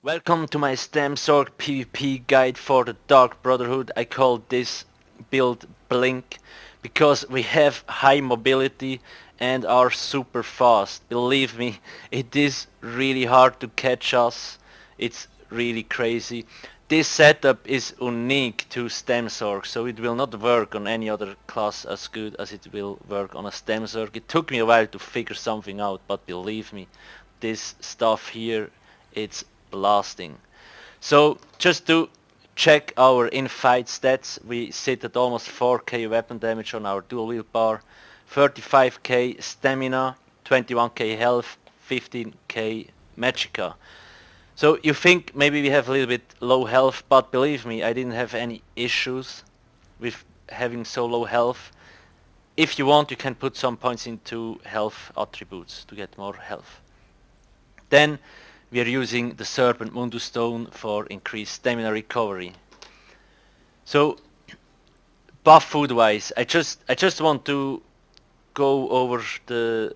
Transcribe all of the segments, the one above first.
Welcome to my Stem Sorc PvP guide for the Dark Brotherhood. I call this build Blink because we have high mobility and are super fast. Believe me, it is really hard to catch us. It's really crazy. This setup is unique to Stem Sorc, so it will not work on any other class as good as it will work on a Stem Sorc. It took me a while to figure something out, but believe me, this stuff here, it's blasting. So just to check our in-fight stats, we sit at almost 4k weapon damage on our dual wield bar, 35k stamina, 21k health, 15k magicka. So you think maybe we have a little bit low health, but believe me, I didn't have any issues with having so low health. If you want, you can put some points into health attributes to get more health. Then we are using the Serpent Mundu Stone for increased stamina recovery. So buff food wise, I just want to go over the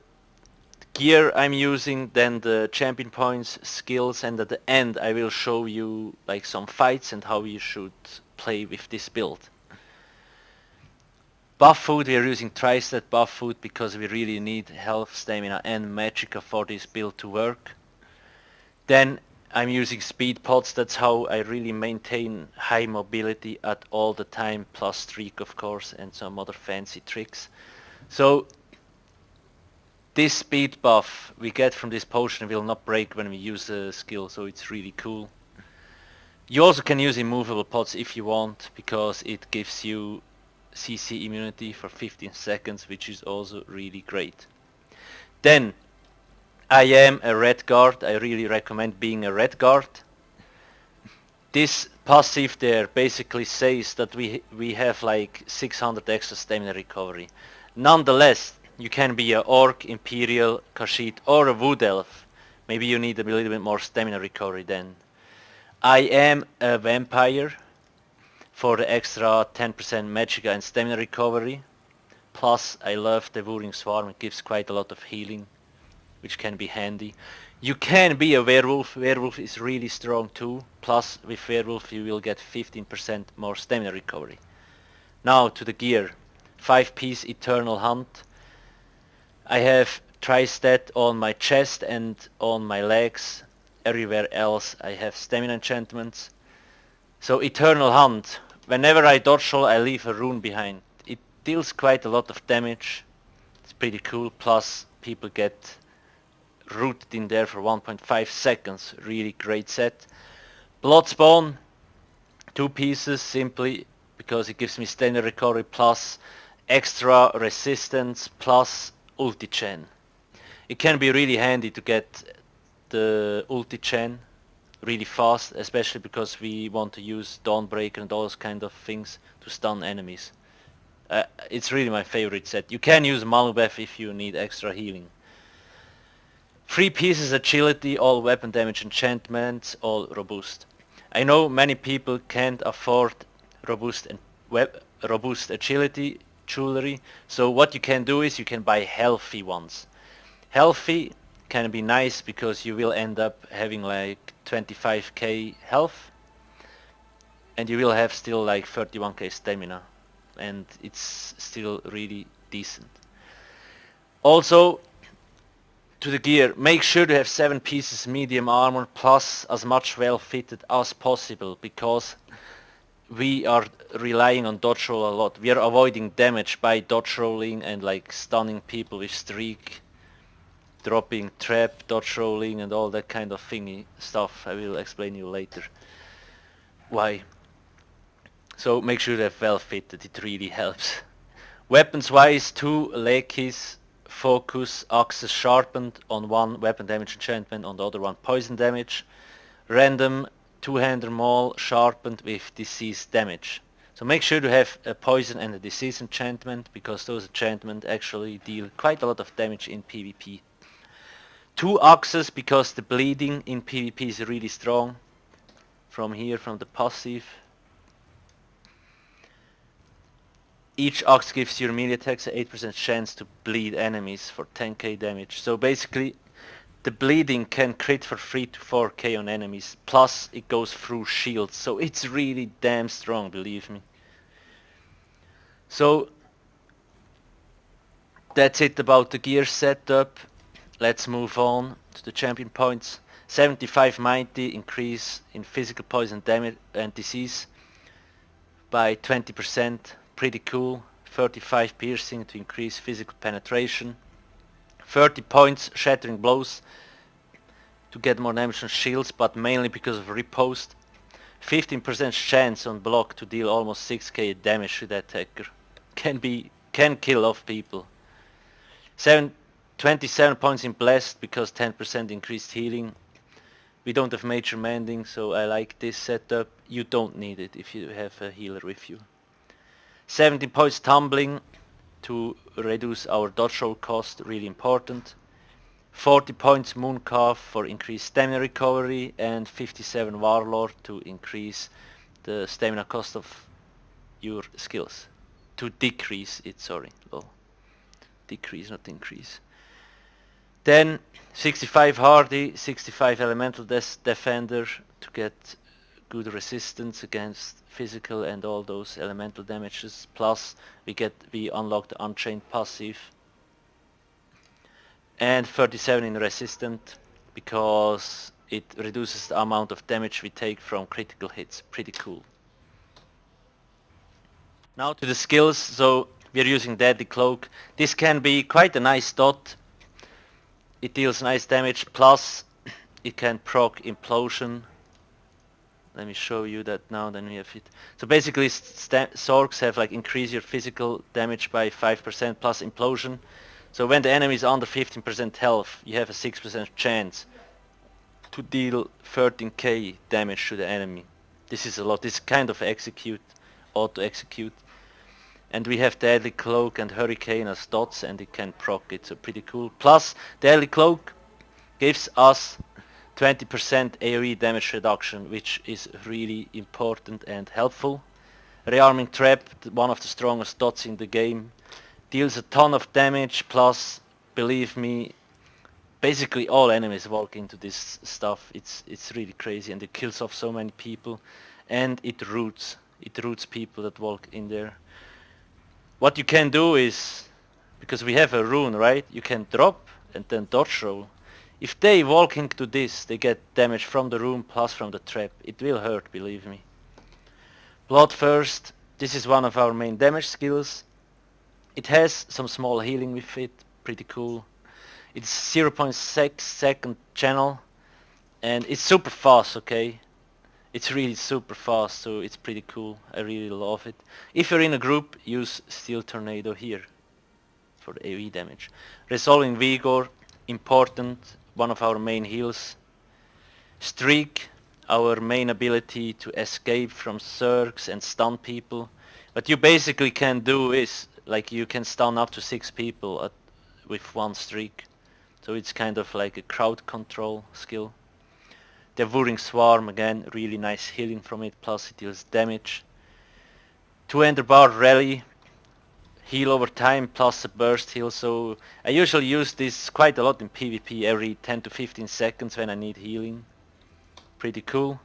gear I'm using, then the champion points, skills, and at the end I will show you like some fights and how you should play with this build. Buff food, we are using tri-stat buff food because we really need health, stamina and magicka for this build to work. Then I'm using speed pods, that's how I really maintain high mobility at all the time, plus streak of course and some other fancy tricks. So this speed buff we get from this potion will not break when we use the skill, so it's really cool. You also can use immovable pods if you want, because it gives you CC immunity for 15 seconds, which is also really great. Then I am a red guard. I really recommend being a red guard. This passive there basically says that we have like 600 extra stamina recovery. Nonetheless, you can be a orc, imperial, Khajiit or a wood elf. Maybe you need a little bit more stamina recovery then. I am a vampire for the extra 10% magicka and stamina recovery. Plus I love Devouring Swarm, it gives quite a lot of healing, which can be handy. You can be a werewolf. Werewolf is really strong too. Plus with werewolf you will get 15% more stamina recovery. Now to the gear. 5-piece Eternal Hunt. I have tri-stat on my chest and on my legs. Everywhere else I have stamina enchantments. So Eternal Hunt. Whenever I dodge roll I leave a rune behind. It deals quite a lot of damage. It's pretty cool. Plus people get rooted in there for 1.5 seconds. Really great set. Bloodspawn, 2 pieces simply because it gives me stamina recovery plus extra resistance plus ulti chain. It can be really handy to get the ulti chain really fast, especially because we want to use Dawnbreaker and all those kind of things to stun enemies. It's really my favorite set. You can use Malubeth if you need extra healing. 3 pieces agility, all weapon damage enchantments, all robust. I know many people can't afford robust agility jewelry, so what you can do is you can buy healthy ones. Healthy can be nice because you will end up having like 25k health and you will have still like 31k stamina, and it's still really decent. Also, to the gear, make sure to have 7 pieces medium armor plus as much well fitted as possible, because we are relying on dodge roll a lot. We are avoiding damage by dodge rolling and like stunning people with streak, dropping trap, dodge rolling and all that kind of thingy stuff. I will explain you later why. So make sure to have well fitted, it really helps. Weapons wise, 2 Lekis, focus, axes sharpened, on one weapon damage enchantment, on the other one poison damage. Random 2-hander maul sharpened with disease damage. So make sure to have a poison and a disease enchantment, because those enchantments actually deal quite a lot of damage in PvP. 2 axes because the bleeding in PvP is really strong. From here, from the passive. Each axe gives your melee attacks an 8% chance to bleed enemies for 10k damage. So basically The bleeding can crit for 3 to 4k on enemies, plus it goes through shields, so it's really damn strong, believe me. So that's it about the gear setup. Let's move on to the champion points. 75 mighty, increase in physical poison damage and disease by 20%, pretty cool. 35 piercing to increase physical penetration. 30 points shattering blows to get more damage on shields, but mainly because of riposte. 15% chance on block to deal almost 6k damage to the attacker. Can kill off people. 27 points in blessed because 10% increased healing. We don't have major mending, so I like this setup. You don't need it if you have a healer with you. 17 points tumbling to reduce our dodge roll cost, really important. 40 points Mooncalf for increased stamina recovery, and 57 Warlord to increase the stamina cost of your skills. To decrease it, sorry. Oh, decrease, not increase. Then 65 Hardy, 65 Elemental Defender to get good resistance against physical and all those elemental damages. Plus we unlock the Unchained passive. And 37 in resistant because it reduces the amount of damage we take from critical hits. Pretty cool. Now to the skills. So we're using Deadly Cloak. This can be quite a nice dot. It deals nice damage, plus it can proc Implosion. Let me show you that now, then we have it. So basically Sorcs have like increase your physical damage by 5% plus Implosion. So when the enemy is under 15% health, you have a 6% chance to deal 13k damage to the enemy. This is a lot. This is kind of auto-execute. And we have Deadly Cloak and Hurricane as dots, and it can proc it, so pretty cool. Plus, Deadly Cloak gives us 20% AoE damage reduction, which is really important and helpful. Rearming Trap, one of the strongest dots in the game. Deals a ton of damage, plus, believe me, basically all enemies walk into this stuff. It's really crazy, and it kills off so many people, and it roots people that walk in there. What you can do is, because we have a rune, right? You can drop and then dodge roll. If they walk into this, they get damage from the rune plus from the trap. It will hurt, believe me. Bloodthirst, this is one of our main damage skills. It has some small healing with it, pretty cool. It's 0.6 second channel, and it's super fast, okay? It's really super fast, so it's pretty cool. I really love it. If you're in a group, use Steel Tornado here for the AoE damage. Resolving Vigor, important, one of our main heals. Streak, our main ability to escape from Sorcs and stun people. What you basically can do is, like, you can stun up to 6 people with one streak. So it's kind of like a crowd control skill. Devouring Swarm, again, really nice healing from it, plus it deals damage. 200 bar Rally, heal over time plus a burst heal, so I usually use this quite a lot in PvP, every 10 to 15 seconds when I need healing. Pretty cool.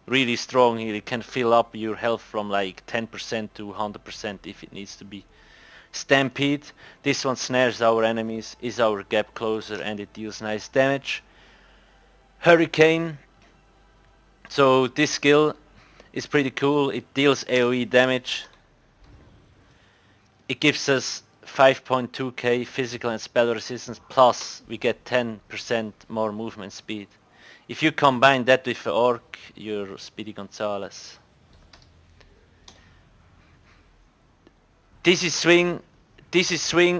Really strong heal, it can fill up your health from like 10% to 100% if it needs to be. Stampede, this one snares our enemies, is our gap closer, and it deals nice damage. Hurricane, so this skill is pretty cool. It deals AoE damage. It gives us 5.2k physical and spell resistance, plus we get 10% more movement speed. If you combine that with an orc, you're Speedy Gonzales. This is swing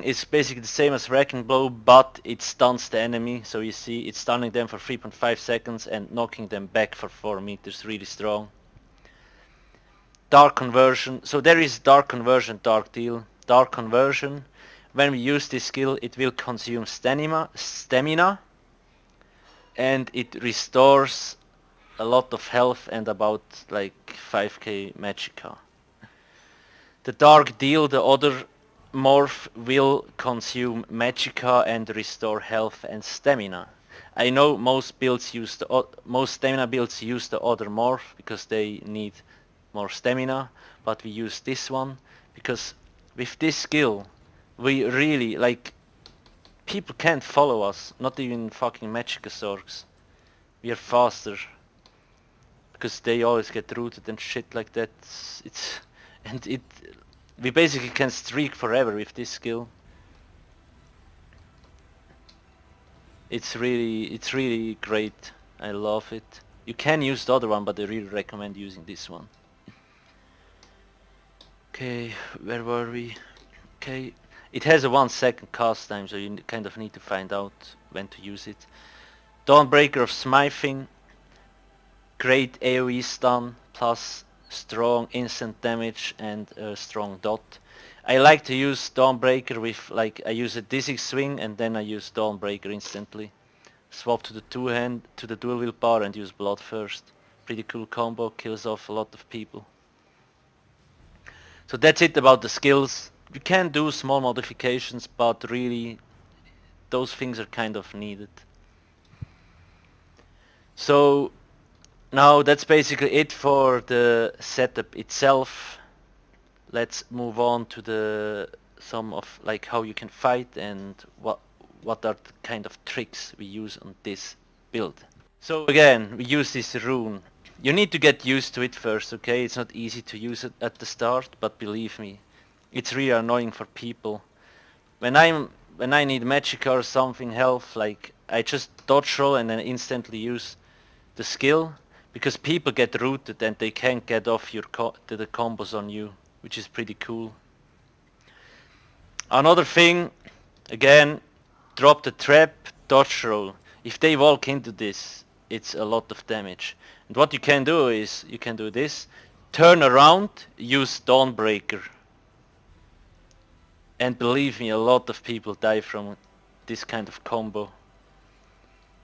is basically the same as Wrecking Blow, but it stuns the enemy. So you see, it's stunning them for 3.5 seconds and knocking them back for 4 meters, really strong. Dark Conversion, so there is Dark Conversion, Dark Deal. Dark Conversion, when we use this skill, it will consume stamina, and it restores a lot of health and about like 5k magicka. The Dark Deal, the other morph, will consume magicka and restore health and stamina. I know most builds use most stamina builds use the other morph because they need more stamina, but we use this one because with this skill we really like people can't follow us, not even fucking Magicka Sorcs. We are faster because they always get rooted and shit like that. It's and it we basically can streak forever with this skill. It's really great. I love it. You can use the other one, but I really recommend using this one. Okay, where were we? Okay, it has a 1 second cast time, so you kind of need to find out when to use it. Dawnbreaker of Smithing, great AoE stun, plus strong instant damage and a strong dot. I like to use Dawnbreaker with, like, I use a Dizzy Swing and then I use Dawnbreaker instantly. Swap to the to the dual willpower and use blood first. Pretty cool combo, kills off a lot of people. So that's it about the skills. You can do small modifications, but really those things are kind of needed. So now that's basically it for the setup itself. Let's move on to the some of like how you can fight and what are the kind of tricks we use on this build. So again, we use this rune. You need to get used to it first, okay? It's not easy to use it at the start, but believe me, it's really annoying for people. When I need Magicka or something health, like I just dodge roll and then instantly use the skill, because people get rooted and they can't get off your the combos on you, which is pretty cool. Another thing, again, drop the trap, dodge roll. If they walk into this, it's a lot of damage. And what you can do is, you can do this, turn around, use Dawnbreaker. And believe me, a lot of people die from this kind of combo.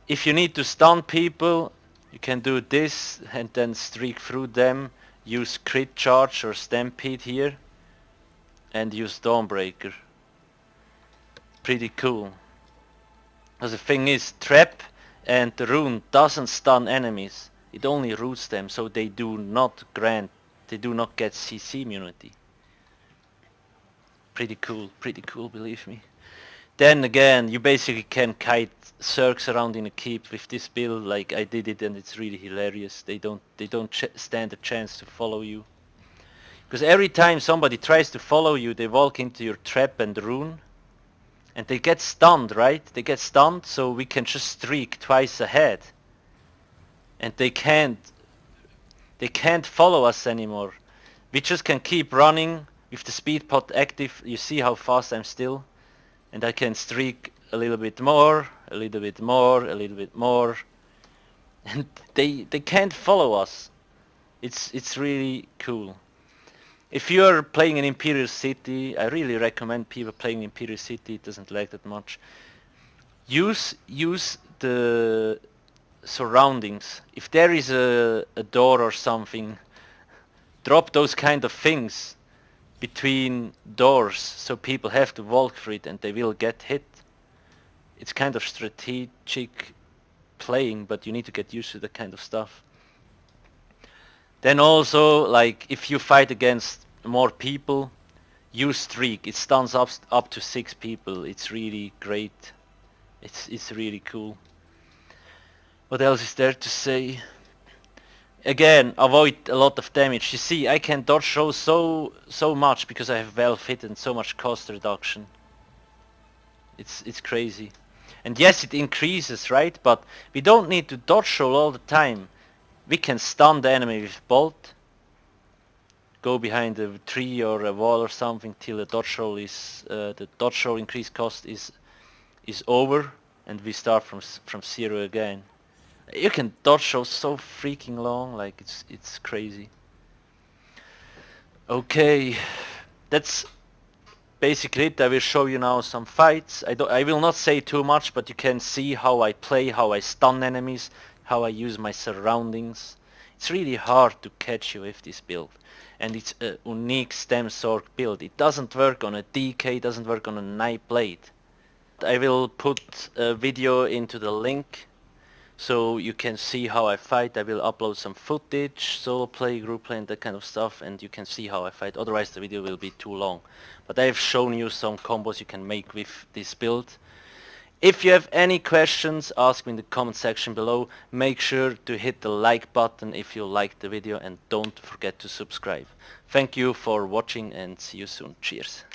If you need to stun people, you can do this and then streak through them, use crit charge or stampede here, and use Dawnbreaker. Pretty cool. Because the thing is, trap and the rune doesn't stun enemies, it only roots them, so they do not get CC immunity. Pretty cool, believe me. Then again, you basically can kite Sorcs around in a keep with this build, like I did it, and it's really hilarious. They don't stand a chance to follow you. Because every time somebody tries to follow you, they walk into your trap and rune, and they get stunned, right? They get stunned, so we can just streak twice ahead. And they can't follow us anymore. We just can keep running with the speed pot active. You see how fast I'm still? And I can streak a little bit more, a little bit more, a little bit more. And they can't follow us. It's really cool. If you're playing in Imperial City, I really recommend people playing Imperial City, it doesn't lag that much. Use the surroundings. If there is a door or something, drop those kind of things between doors so people have to walk through it and they will get hit. It's kind of strategic playing, but you need to get used to that kind of stuff. Then also, like, if you fight against more people, use streak. It stuns up to 6 people. It's really great. It's really cool. What else is there to say? Again, avoid a lot of damage. You see, I can dodge roll so much because I have well fit and so much cost reduction. It's crazy. And yes, it increases, right? But we don't need to dodge roll all the time. We can stun the enemy with bolt, go behind a tree or a wall or something till the dodge roll increase cost is over, and we start from 0 again. You can dodge roll so freaking long, like it's crazy. Okay, that's basically it. I will show you now some fights. I will not say too much, but you can see how I play, how I stun enemies, how I use my surroundings. It's really hard to catch you with this build, and it's a unique stem Sorc build. It doesn't work on a DK, doesn't work on a Night Blade. I will put a video into the link so you can see how I fight. I will upload some footage, solo play, group play and that kind of stuff, and you can see how I fight. Otherwise the video will be too long. But I've shown you some combos you can make with this build. If you have any questions, ask me in the comment section below. Make sure to hit the like button if you liked the video and don't forget to subscribe. Thank you for watching and see you soon. Cheers.